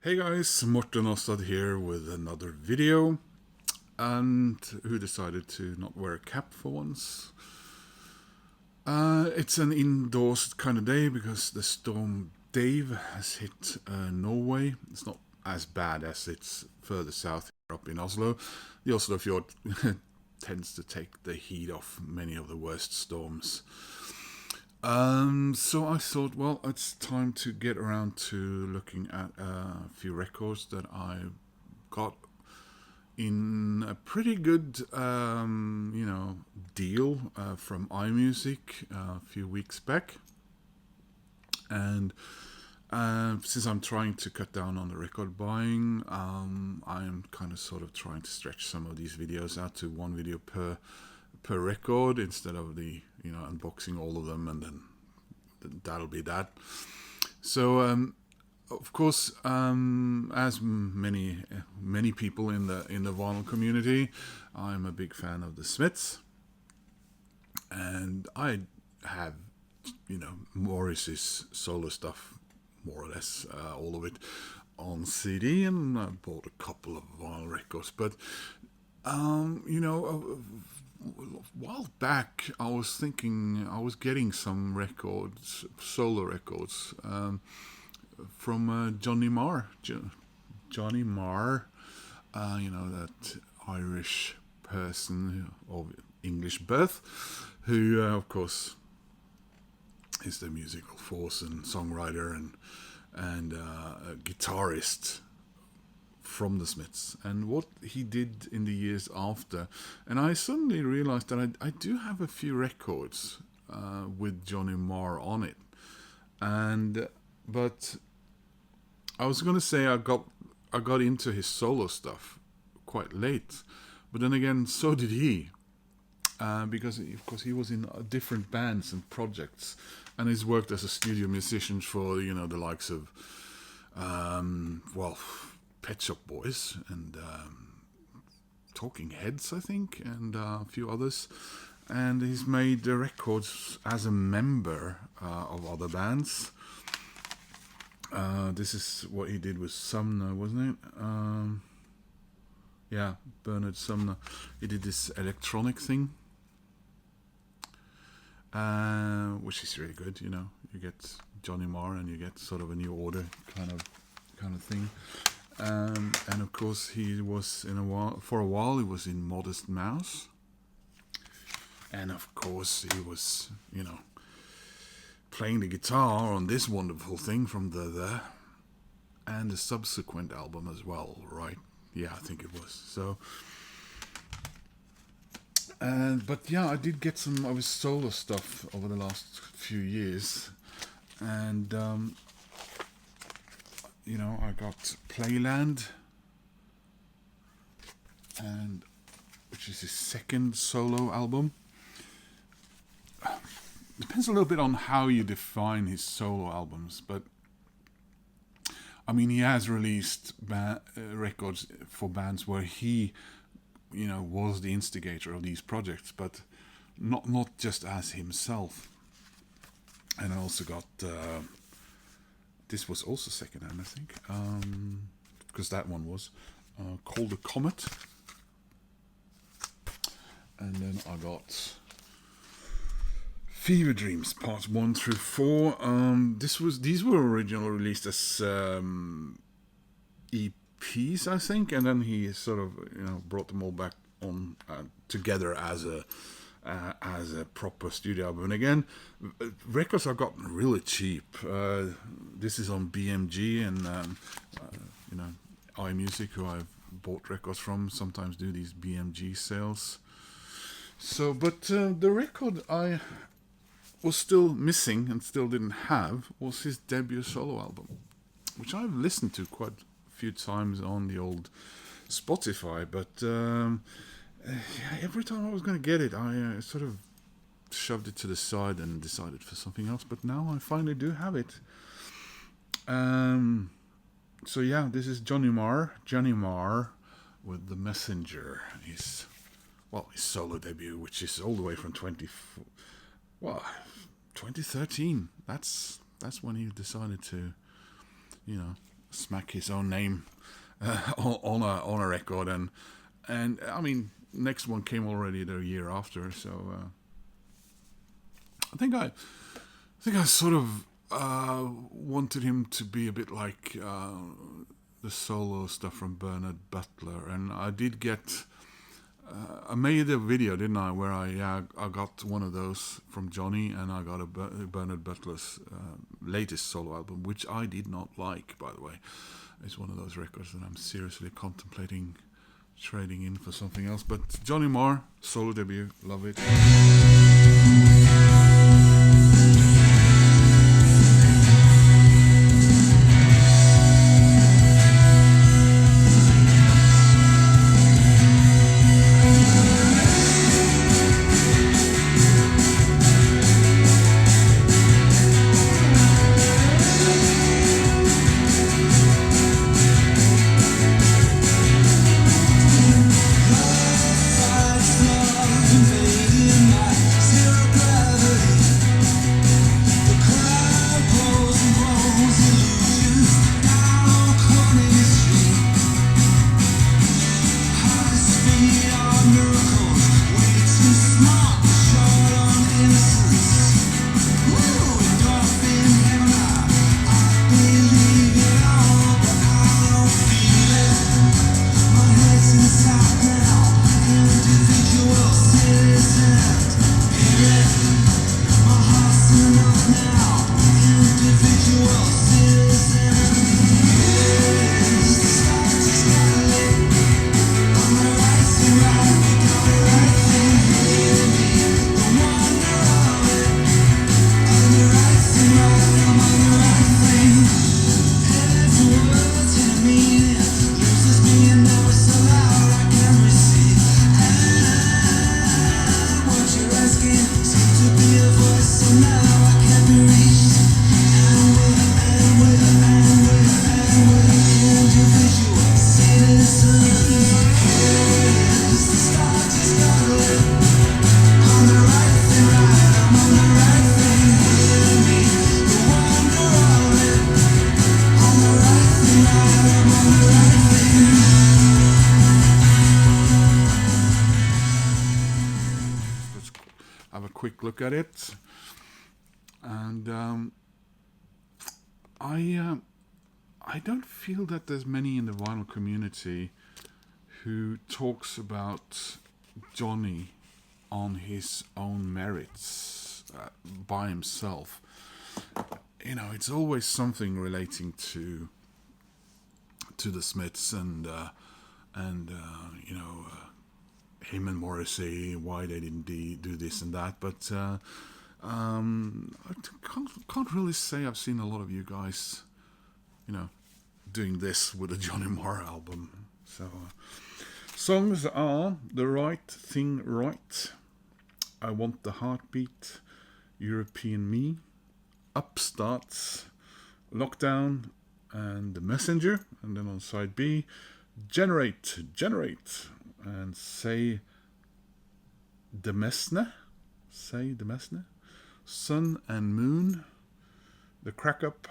Hey guys, Morten Ostad here with another video, and who decided to not wear a cap for once. It's an indoors kind of day because the storm Dave has hit Norway. It's not as bad as it's further south here up in Oslo. The Oslo fjord tends to take the heat off many of the worst storms. So I thought, well, it's time to get around to looking at a few records that I got in a pretty good, deal from iMusic a few weeks back. And since I'm trying to cut down on the record buying, I'm kind of sort of trying to stretch some of these videos out to one video per record instead of the unboxing all of them and then that'll be that. So of course, as many people in the vinyl community, I'm a big fan of the Smiths, and I have Morris's solo stuff more or less all of it on CD, and I bought a couple of vinyl records, but a while back, I was thinking I was getting some records, solo records, from Johnny Marr. Johnny Marr, that Irish person of English birth, who, of course, is the musical force and songwriter and a guitarist from the Smiths, and what he did in the years after. And I suddenly realized that I do have a few records with Johnny Marr on it, but I was gonna say I got into his solo stuff quite late, but then again, so did he, because of course he was in different bands and projects, and he's worked as a studio musician for the likes of Pet Shop Boys and Talking Heads, I think, and a few others. And he's made records as a member of other bands. This is what he did with Sumner, wasn't it? Yeah, Bernard Sumner. He did this electronic thing, which is really good. You get Johnny Marr and you get sort of a New Order kind of thing. And of course he was for a while he was in Modest Mouse, and of course he was playing the guitar on this wonderful thing from the and the subsequent album as well, right? Yeah, I think it was. So but yeah, I did get some of his solo stuff over the last few years, and I got Playland, and which is his second solo album. Depends a little bit on how you define his solo albums, but I mean, he has released records for bands where he, was the instigator of these projects, but not just as himself. And I also got. This was also secondhand, I think, because that one was called a Comet. And then I got Fever Dreams parts 1 through 4. These were originally released as EPs, I think, and then he sort of brought them all back on together as a proper studio album. And again, records I've gotten really cheap. This is on BMG and iMusic, who I've bought records from, sometimes do these BMG sales. So, but the record I was still missing and still didn't have was his debut solo album, which I've listened to quite a few times on the old Spotify, but every time I was going to get it, I sort of shoved it to the side and decided for something else. But now I finally do have it. So yeah, this is Johnny Marr with The Messenger. His solo debut, which is all the way from 2013. That's when he decided to, smack his own name on a record, and I mean, next one came already the year after, so I think I sort of wanted him to be a bit like the solo stuff from Bernard Butler, and I did get. I made a video, didn't I, where I got one of those from Johnny, and I got a Bernard Butler's latest solo album, which I did not like, by the way. It's one of those records that I'm seriously contemplating trading in for something else. But Johnny Marr, solo debut, love it. Quick look at it, and I don't feel that there's many in the vinyl community who talks about Johnny on his own merits by himself. You know, it's always something relating to the Smiths and you know. Him and Morrissey, why they didn't do this and that, but I can't really say I've seen a lot of you guys, you know, doing this with a Johnny Marr album. So songs are The Right Thing Right, I Want the Heartbeat, European Me, Upstarts, Lockdown, and The Messenger, and then on side B, Generate, and Say the Messner, Sun and Moon, The Crack Up,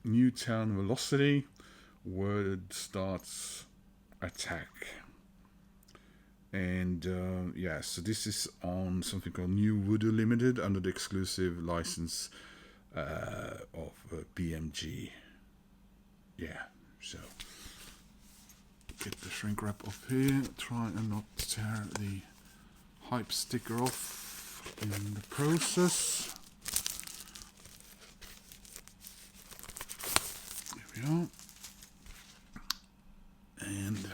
Newtown Velocity, Word Starts Attack. And so this is on something called New Voodoo Limited under the exclusive license of BMG. Yeah, so get the shrink wrap off here, try and not tear the hype sticker off in the process. Here we go. And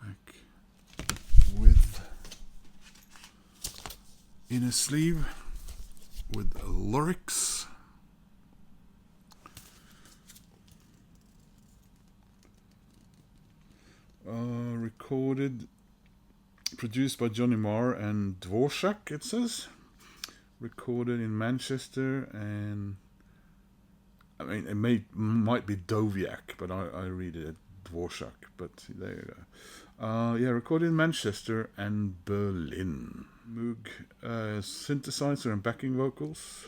back with inner sleeve with lyrics. Produced by Johnny Marr and Dvorak, it says. Recorded in Manchester, and I mean, it might be Doviak, but I read it Dvorak, but there you go. Recorded in Manchester and Berlin. Moog synthesizer and backing vocals.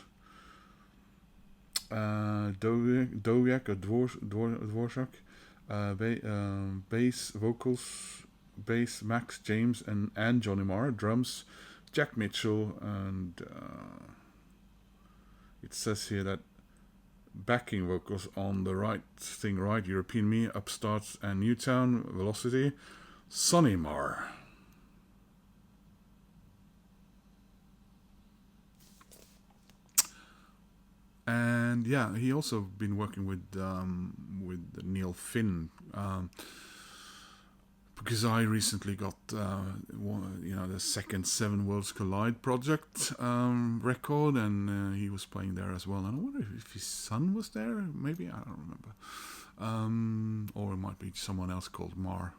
Dowiak or Dvorak, bass, vocals, bass, Max James and Johnny Marr, drums, Jack Mitchell, and it says here that backing vocals on the Right Thing Right, European Me, Upstarts and Newtown, Velocity, Johnny Marr. And yeah, he also been working with Neil Finn, because I recently got the second Seven Worlds Collide project record, and he was playing there as well. And I wonder if his son was there. Maybe, I don't remember, or it might be someone else called Marr.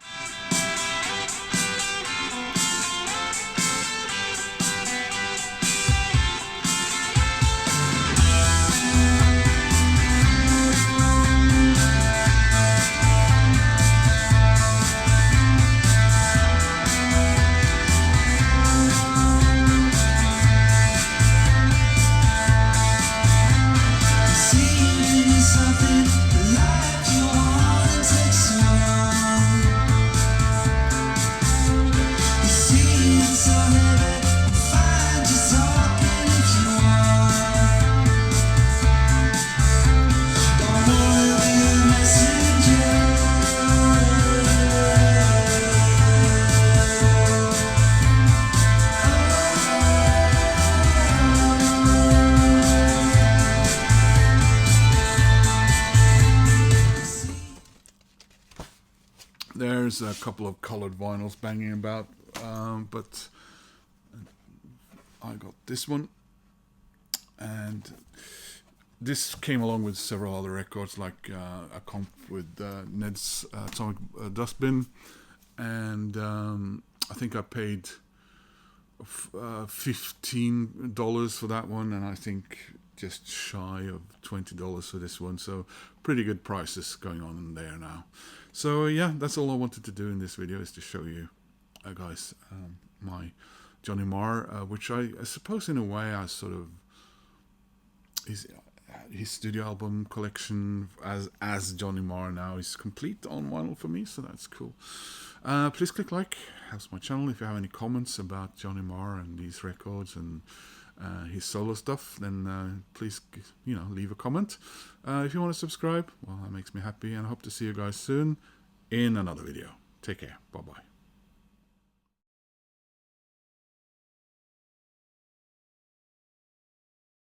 There's a couple of colored vinyls banging about, but I got this one, and this came along with several other records, like a comp with Ned's Atomic Dustbin, and I think I paid $15 for that one, and I think just shy of $20 for this one, so pretty good prices going on in there now. So yeah, that's all I wanted to do in this video, is to show you guys my Johnny Marr, which I suppose in a way I sort of his studio album collection as Johnny Marr now is complete on vinyl for me, so that's cool. Please click like, helps my channel. If you have any comments about Johnny Marr and these records and his solo stuff, then please leave a comment. If you want to subscribe, well, that makes me happy, and I hope to see you guys soon in another video. Take care. Bye bye.